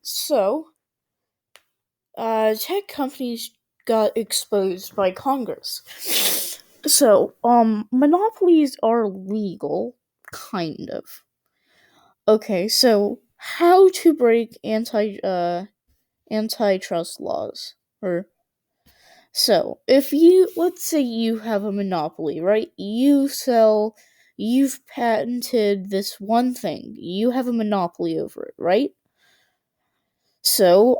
So, tech companies got exposed by Congress. So, monopolies are legal, kind of. Okay, so how to break antitrust laws? Or so, if you let's say you have a monopoly, right? You've patented this one thing. You have a monopoly over it, right? So,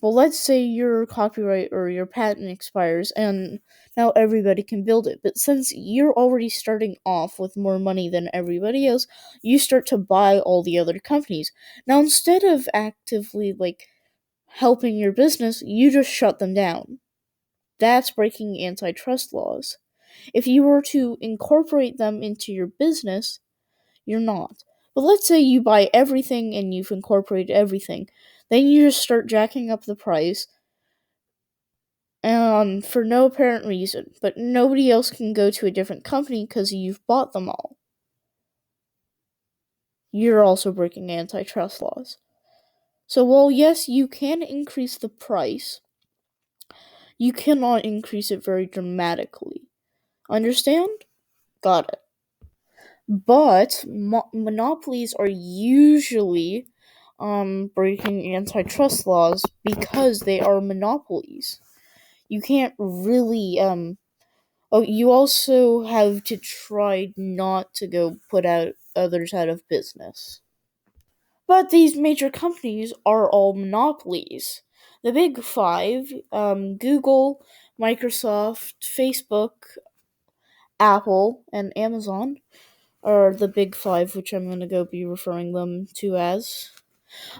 well, let's say your copyright or your patent expires, and now everybody can build it. But since you're already starting off with more money than everybody else, you start to buy all the other companies. Now, instead of actively, helping your business, you just shut them down. That's breaking antitrust laws. If you were to incorporate them into your business, you're not. But let's say you buy everything and you've incorporated everything. Then you just start jacking up the price for no apparent reason. But nobody else can go to a different company because you've bought them all. You're also breaking antitrust laws. So while yes, you can increase the price, you cannot increase it very dramatically. Understand? Got it. But monopolies are usually breaking antitrust laws because they are monopolies. You can't really oh, you also have to try not to go put out others out of business. But these major companies are all monopolies. The big five, Google, Microsoft, Facebook, Apple, and Amazon, are the big five, which I'm going to go be referring them to as,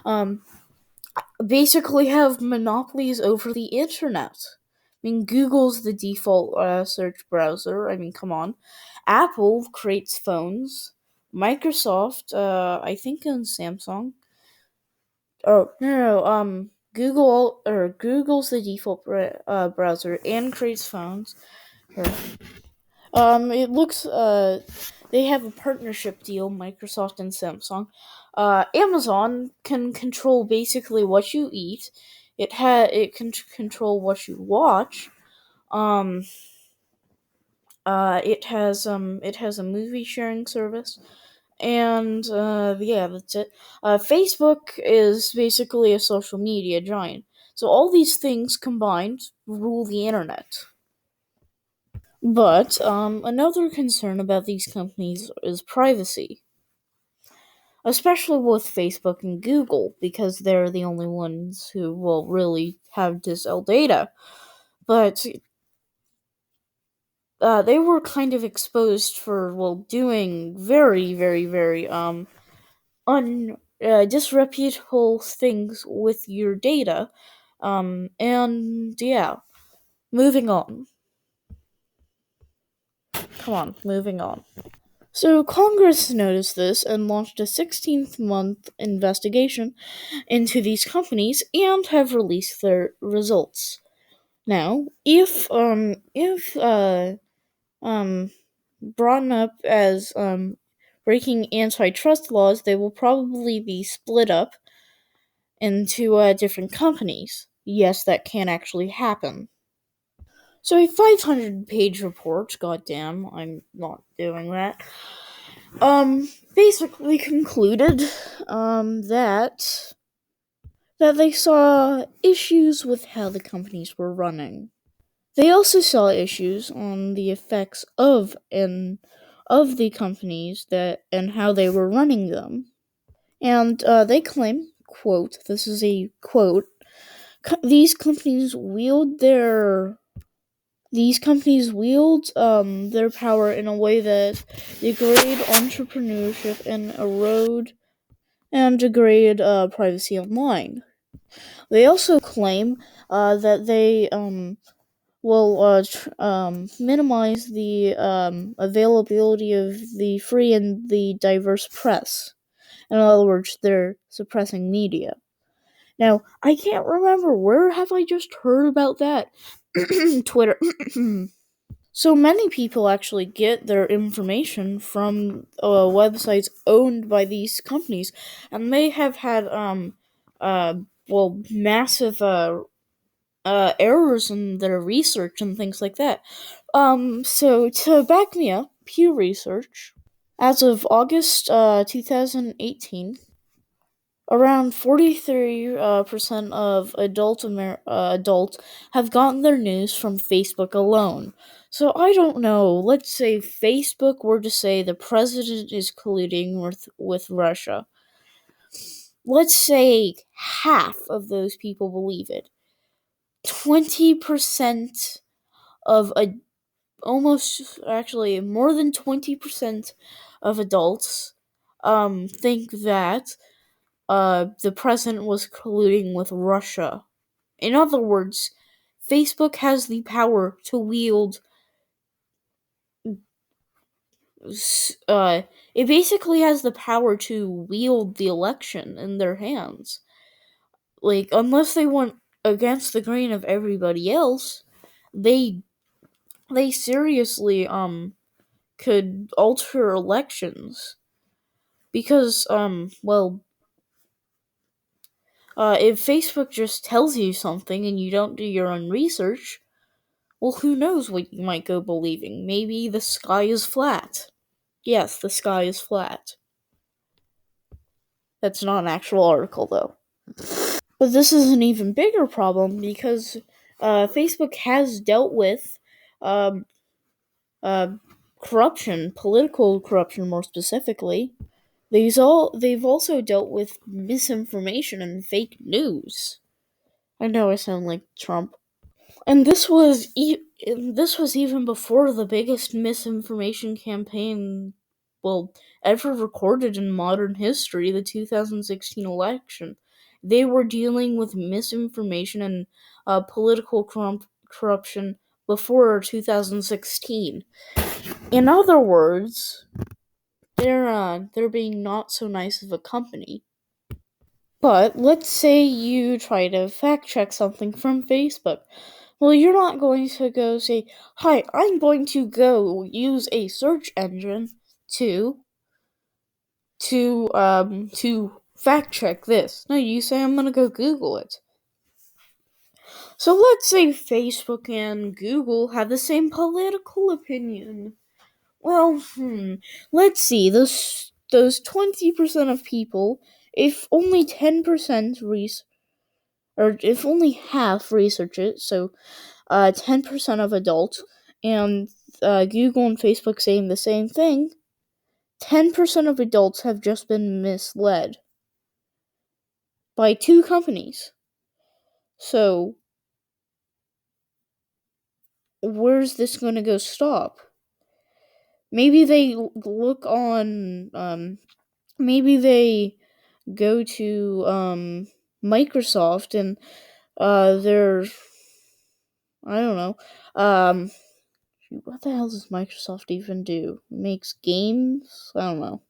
um, basically have monopolies over the internet. I mean, Google's the default search browser. I mean, come on. Apple creates phones. Microsoft, I think, owns Samsung. Oh no, Google's the default browser and creates phones. Or it looks they have a partnership deal, Microsoft and Samsung. Amazon can control basically what you eat. It can control what you watch. Um, it has a movie sharing service, and yeah, that's it. Facebook is basically a social media giant. So all these things combined rule the internet. But another concern about these companies is privacy, especially with Facebook and Google, because they're the only ones who will really have to sell data. But they were kind of exposed for doing very, very, very disreputable things with your data. And yeah, moving on. Come on, moving on. So Congress noticed this and launched a 16-month investigation into these companies and have released their results. Now, if brought up as breaking antitrust laws, they will probably be split up into different companies. Yes, that can actually happen. So a 500-page report, goddamn, I'm not doing that. Basically concluded that they saw issues with how the companies were running. They also saw issues on the effects of the companies that and how they were running them. And they claim, quote, this is a quote, these companies wield their power in a way that degrade entrepreneurship and erode and degrade privacy online. They also claim that they will minimize the availability of the free and the diverse press. In other words, they're suppressing media. Now, I can't remember where have I just heard about that. Twitter. So many people actually get their information from websites owned by these companies, and they have had uh, massive errors in their research and things like that. So to back me up, Pew Research, as of August 2018, around 43% of adults have gotten their news from Facebook alone. So I don't know. Let's say Facebook were to say the president is colluding with Russia. Let's say half of those people believe it. 20% of a almost actually more than 20% of adults think that the president was colluding with Russia. In other words, Facebook has the power to wield. It basically has the power to wield the election in their hands. Like, unless they went against the grain of everybody else, they seriously could alter elections because if Facebook just tells you something and you don't do your own research, well, who knows what you might go believing. Maybe the sky is flat. Yes, the sky is flat. That's not an actual article, though. But this is an even bigger problem because Facebook has dealt with um, uh, corruption, political corruption more specifically. They've also dealt with misinformation and fake news. I know I sound like Trump. And this was even before the biggest misinformation campaign, ever recorded in modern history, the 2016 election. They were dealing with misinformation and political corruption before 2016. In other words, they're being not so nice of a company. But let's say you try to fact check something from Facebook. Well, you're not going to go say, "Hi, I'm going to go use a search engine to to fact check this." No, you say, "I'm going to go Google it." So let's say Facebook and Google have the same political opinion. Well, let's see. Those 20% of people, if only 10% or if only half research it, so 10% of adults, and Google and Facebook saying the same thing, 10% of adults have just been misled by two companies. So, where's this going to go stop? Maybe they look on, maybe they go to Microsoft and they're, I don't know, what the hell does Microsoft even do? Makes games? I don't know.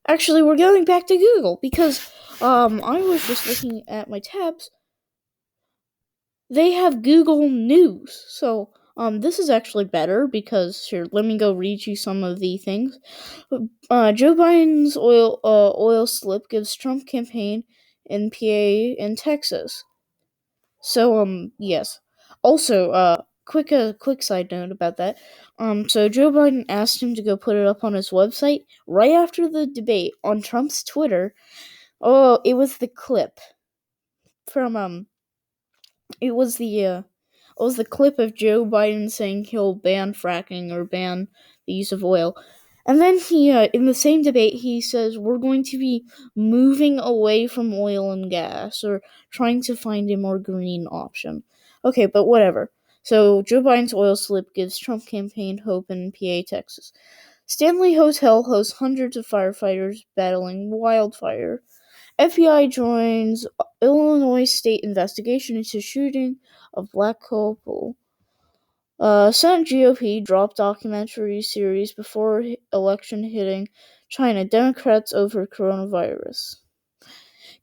Actually, we're going back to Google because I was just looking at my tabs. They have Google News. So this is actually better because here, let me go read you some of the things. Joe Biden's oil slip gives Trump campaign in PA in Texas. So yes. Also quick side note about that. So Joe Biden asked him to go put it up on his website right after the debate on Trump's Twitter. Oh, it was the clip from it was the clip of Joe Biden saying he'll ban fracking or ban the use of oil. And then he, in the same debate, he says we're going to be moving away from oil and gas or trying to find a more green option. Okay, but whatever. So Joe Biden's oil slip gives Trump campaign hope in PA, Texas. Stanley Hotel hosts hundreds of firefighters battling wildfire. FBI joins Illinois state investigation into shooting of black couple. Senate GOP dropped documentary series before election hitting China. Democrats over coronavirus.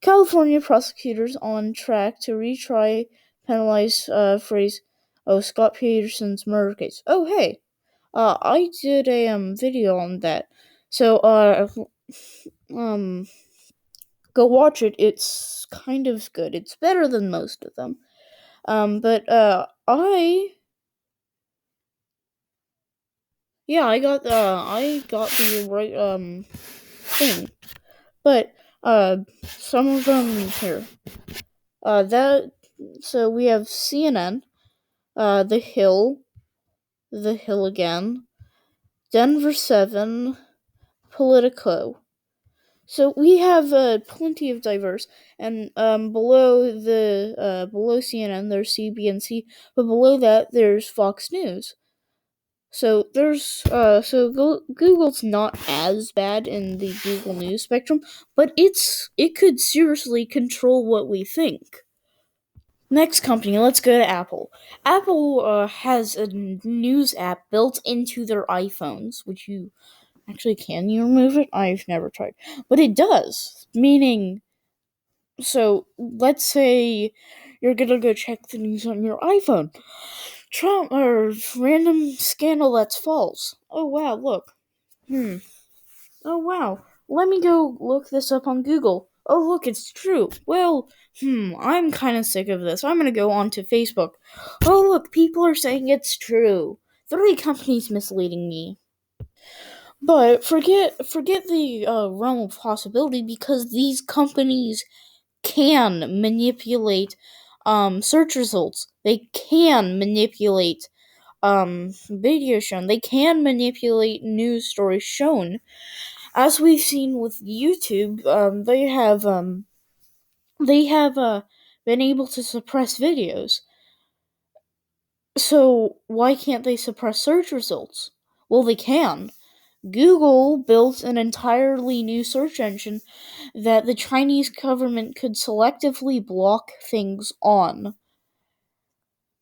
California prosecutors on track to retry penalize phrase. Oh, Scott Peterson's murder case. Oh, hey, I did a video on that. So um Go watch it. It's kind of good. It's better than most of them. But I got the right thing. But some of them here. That so we have CNN, The Hill, The Hill again, Denver 7, Politico. So we have plenty of diverse, and below CNN there's CBNC, but below that there's Fox News. So Google's not as bad in the Google News spectrum, but it could seriously control what we think. Next company, let's go to Apple. Apple has a news app built into their iPhones, which you actually can you remove it? I've never tried, but it does. Meaning, so let's say you're gonna go check the news on your iPhone. Trump or random scandal that's false. Oh wow, look. Oh wow. Let me go look this up on Google. Oh look, it's true. Well, I'm kind of sick of this. I'm gonna go on to Facebook. Oh look, people are saying it's true. 3 companies misleading me. But forget the realm of possibility because these companies can manipulate search results. They can manipulate video shown. They can manipulate news stories shown. As we've seen with YouTube, they have been able to suppress videos. So why can't they suppress search results? Well, they can. Google built an entirely new search engine that the Chinese government could selectively block things on.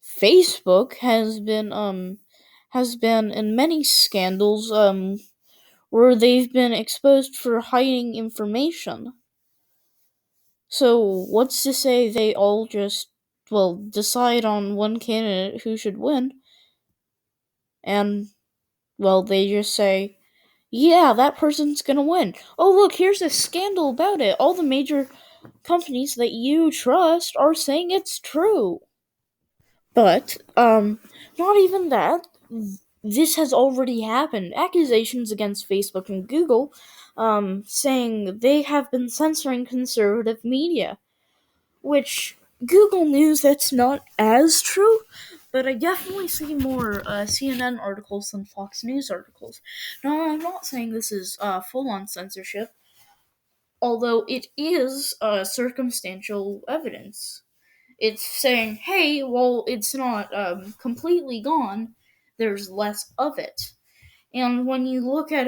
Facebook has been in many scandals where they've been exposed for hiding information. So what's to say they all just decide on one candidate who should win and they just say yeah, that person's gonna win. Oh, look, here's a scandal about it. All the major companies that you trust are saying it's true. But, not even that. This has already happened. Accusations against Facebook and Google, saying they have been censoring conservative media. Which, Google News, that's not as true, but I definitely see more CNN articles than Fox News articles. Now, I'm not saying this is full-on censorship, although it is circumstantial evidence. It's saying, hey, well, it's not completely gone. There's less of it. And when you look at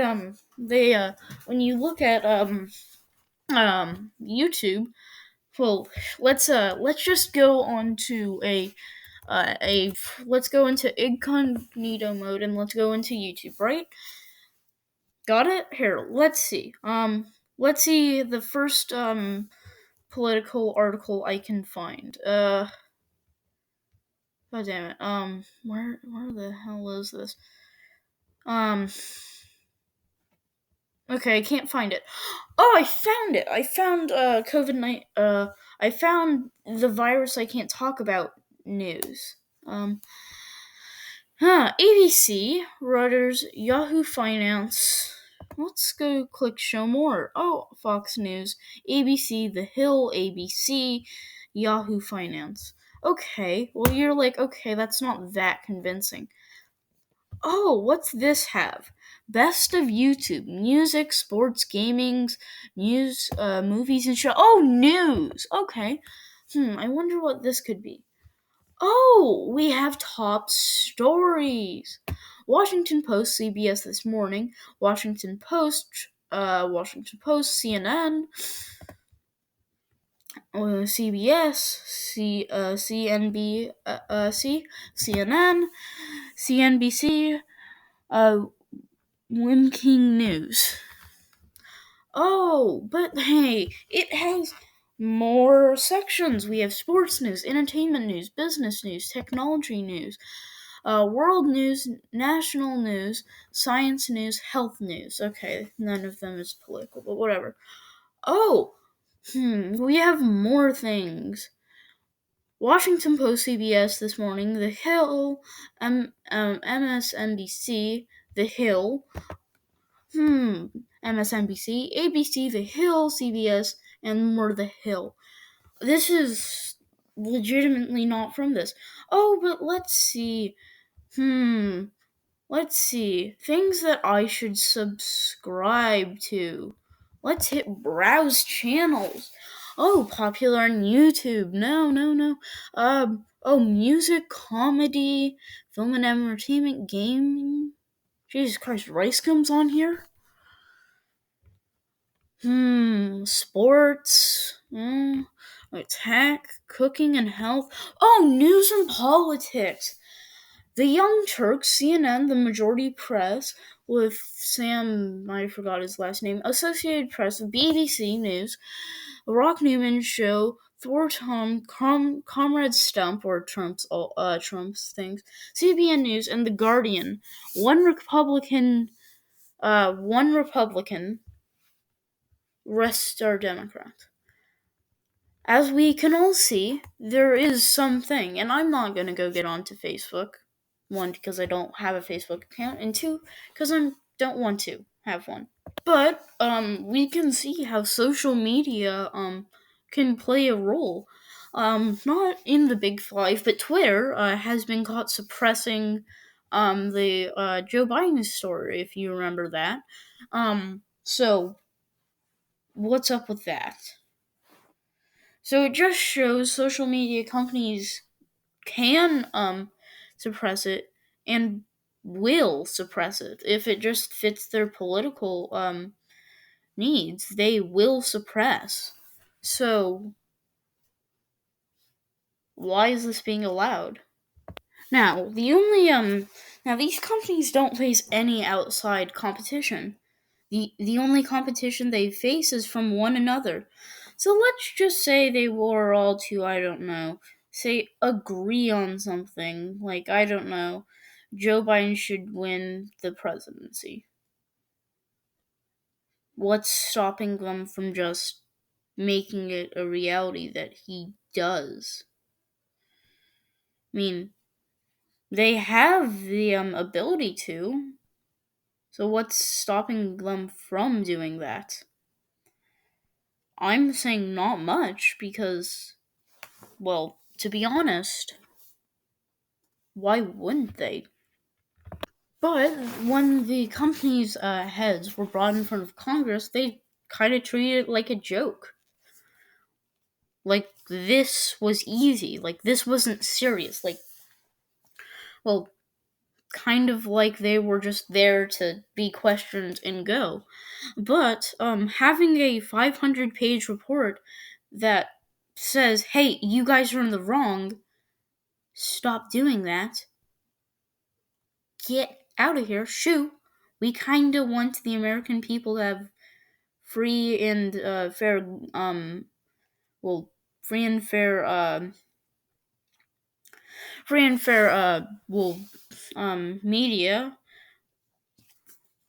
YouTube, well, let's just go on to a let's go into incognito mode and let's go into YouTube, right? Got it? Here, let's see. Let's see the first political article I can find. God damn it. Where the hell is this? Um, okay, I can't find it. Oh, I found it. I found COVID-19. I found the virus I can't talk about news. ABC, Reuters, Yahoo Finance. Let's go click show more. Oh, Fox News, ABC, The Hill, ABC, Yahoo Finance. Okay, well, you're like, okay, that's not that convincing. Oh, what's this have? Best of YouTube, music, sports, gaming, news, movies, and show. Oh, news. Okay. I wonder what this could be. Oh, we have top stories. Washington Post, CBS This Morning, Washington Post, CNN, CBS, CNN, CNBC, Winking News. Oh, but hey, it has more sections. We have sports news, entertainment news, business news, technology news, world news, national news, science news, health news. Okay, none of them is political, but whatever. Oh, We have more things. Washington Post, CBS this morning, The Hill, MSNBC, The Hill, MSNBC, ABC, The Hill, CBS, and more The Hill. This is legitimately not from this. Oh, but let's see. Let's see. Things that I should subscribe to. Let's hit browse channels. Oh, popular on YouTube. No. Music, comedy, film and entertainment, gaming. Jesus Christ, Rice comes on here? Sports. Tech, cooking and health. Oh, news and politics. The Young Turks, CNN, the Majority Press, with Sam, I forgot his last name, Associated Press, BBC News, The Rock Newman Show, Thor Tom, Comrade Stump, or Trump's things, CBN News, and The Guardian. One Republican, rest are Democrat. As we can all see, there is something, and I'm not gonna go get onto Facebook. One, because I don't have a Facebook account, and two, because I don't want to have one. But we can see how social media can play a role. Not in the big five, but Twitter has been caught suppressing the Joe Biden story, if you remember that. So what's up with that? So it just shows social media companies can suppress it and will suppress it if it just fits their political needs. They will suppress. So why is this being allowed? Now, these companies don't face any outside competition. The only competition they face is from one another. So let's just say they were all to, I don't know, say agree on something. Like, I don't know, Joe Biden should win the presidency. What's stopping them from just making it a reality that he does? I mean, they have the ability to. So what's stopping them from doing that? I'm saying not much because, well, to be honest, why wouldn't they? But when the company's heads were brought in front of Congress, they kind of treated it like a joke. Like, this was easy. Like, this wasn't serious. Like, well, kind of like they were just there to be questioned and go. But having a 500-page report that says, hey, you guys are in the wrong, stop doing that, get out of here, shoo. We kind of want the American people to have free and fair, free and fair, media.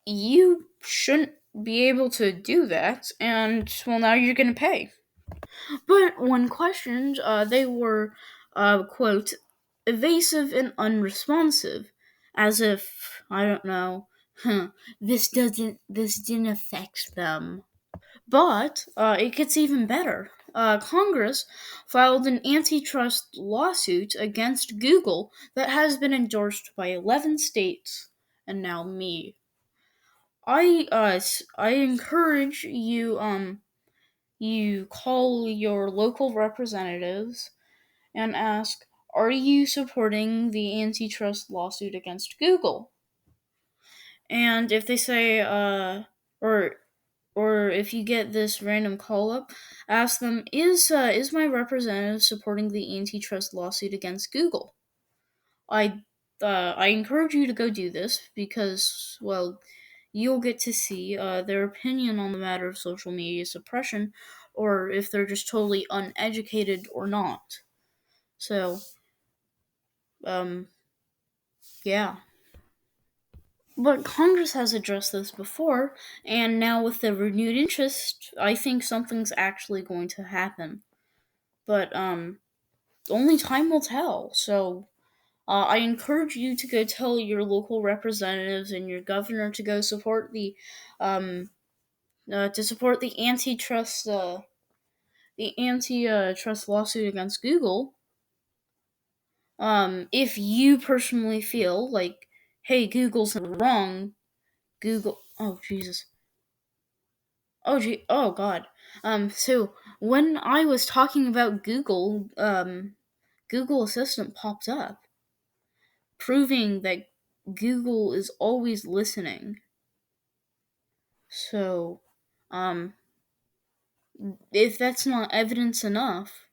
You shouldn't be able to do that, and, well, now you're gonna pay. But when questioned, they were, quote, evasive and unresponsive, as if, I don't know, this didn't affect them. But it gets even better. Congress filed an antitrust lawsuit against Google that has been endorsed by 11 states, and now me. I encourage you you call your local representatives and ask, are you supporting the antitrust lawsuit against Google? And if they say or if you get this random call up, ask them, is my representative supporting the antitrust lawsuit against Google? I encourage you to go do this because, well, you'll get to see their opinion on the matter of social media suppression, or if they're just totally uneducated or not. So, yeah. But Congress has addressed this before, and now with the renewed interest, I think something's actually going to happen. But only time will tell. So I encourage you to go tell your local representatives and your governor to go support um, the antitrust lawsuit against Google. If you personally feel like, hey, Google's wrong, Google. Oh Jesus. Oh gee. Oh God. So when I was talking about Google, Google Assistant popped up, proving that Google is always listening. So, um, if that's not evidence enough,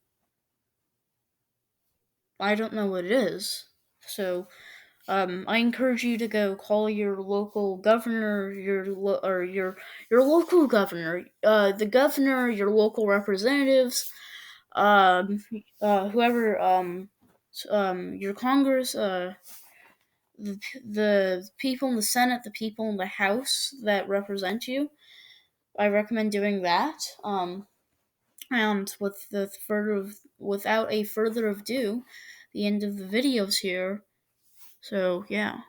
I don't know what it is. So, I encourage you to go call your local governor, your local governor, the governor, your local representatives, um, whoever, your Congress, the people in the Senate, the people in the House that represent you. I recommend doing that. And without a further ado, the end of the videos here. So yeah.